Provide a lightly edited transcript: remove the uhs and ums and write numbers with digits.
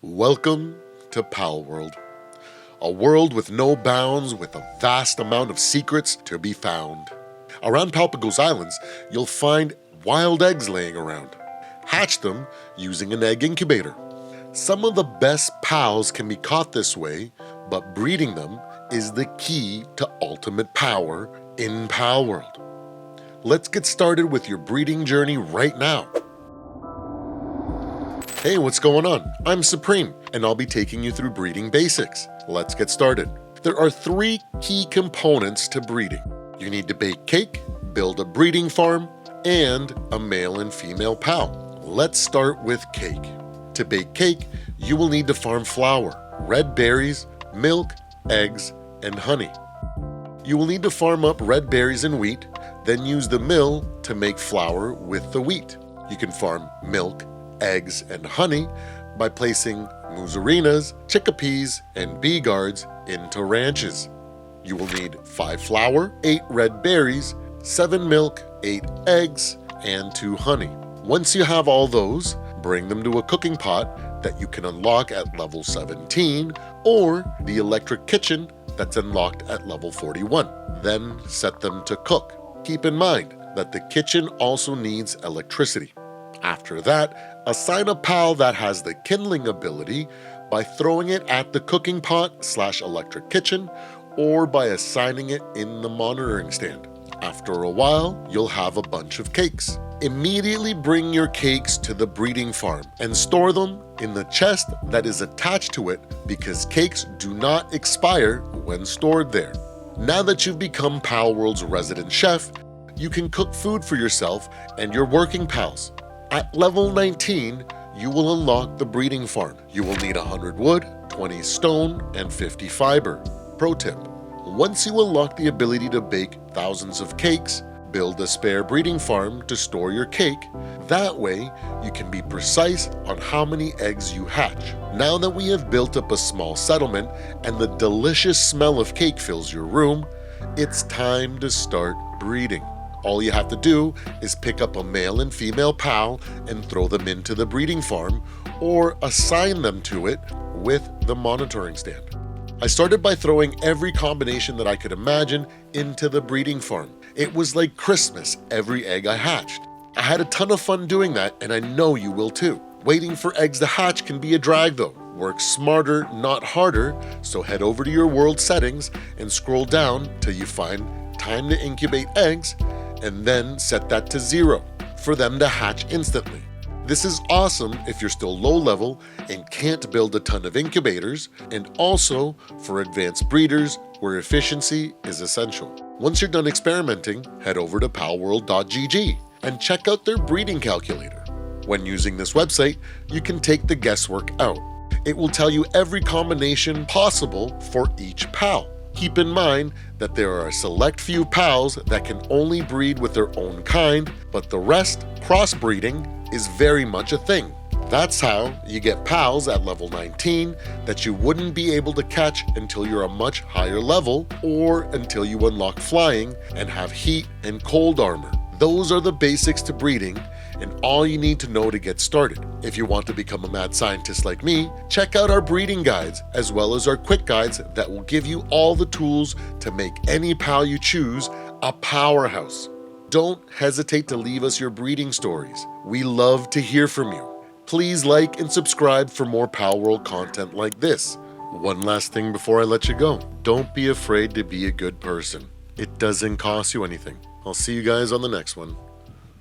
Welcome to Palworld, a world with no bounds with a vast amount of secrets to be found. Around Palpagos Islands, you'll find wild eggs laying around. Hatch them using an egg incubator. Some of the best pals can be caught this way, but breeding them is the key to ultimate power in Palworld. Let's get started with your breeding journey right now. Hey, what's going on? I'm Supreme, and I'll be taking you through breeding basics. Let's get started. There are 3 key components to breeding. You need to bake cake, build a breeding farm, and a male and female pal. Let's start with cake. To bake cake, you will need to farm flour, red berries, milk, eggs, and honey. You will need to farm up red berries and wheat, then use the mill to make flour with the wheat. You can farm milk, eggs, and honey by placing musarinas, chickpeas, and bee guards into ranches. You will need 5 flour, 8 red berries, 7 milk, 8 eggs, and 2 honey. Once you have all those, bring them to a cooking pot that you can unlock at level 17 or the electric kitchen that's unlocked at level 41. Then set them to cook. Keep in mind that the kitchen also needs electricity. After that, assign a pal that has the kindling ability by throwing it at the cooking pot/electric kitchen or by assigning it in the monitoring stand. After a while, you'll have a bunch of cakes. Immediately bring your cakes to the breeding farm and store them in the chest that is attached to it because cakes do not expire when stored there. Now that you've become Palworld's resident chef, you can cook food for yourself and your working pals. At level 19, you will unlock the breeding farm. You will need 100 wood, 20 stone, and 50 fiber. Pro tip: once you unlock the ability to bake thousands of cakes, build a spare breeding farm to store your cake. That way, you can be precise on how many eggs you hatch. Now that we have built up a small settlement and the delicious smell of cake fills your room, it's time to start breeding. All you have to do is pick up a male and female pal and throw them into the breeding farm or assign them to it with the monitoring stand. I started by throwing every combination that I could imagine into the breeding farm. It was like Christmas every egg I hatched. I had a ton of fun doing that, and I know you will too. Waiting for eggs to hatch can be a drag though. Work smarter, not harder, so head over to your world settings and scroll down till you find time to incubate eggs, and then set that to 0 for them to hatch instantly. This is awesome if you're still low level and can't build a ton of incubators, and also for advanced breeders where efficiency is essential. Once you're done experimenting, head over to palworld.gg and check out their breeding calculator. When using this website, you can take the guesswork out. It will tell you every combination possible for each pal. Keep in mind that there are a select few pals that can only breed with their own kind, but the rest, crossbreeding, is very much a thing. That's how you get pals at level 19 that you wouldn't be able to catch until you're a much higher level or until you unlock flying and have heat and cold armor. Those are the basics to breeding and all you need to know to get started. If you want to become a mad scientist like me, check out our breeding guides as well as our quick guides that will give you all the tools to make any pal you choose a powerhouse. Don't hesitate to leave us your breeding stories. We love to hear from you. Please like and subscribe for more Palworld content like this. One last thing before I let you go. Don't be afraid to be a good person. It doesn't cost you anything. I'll see you guys on the next one.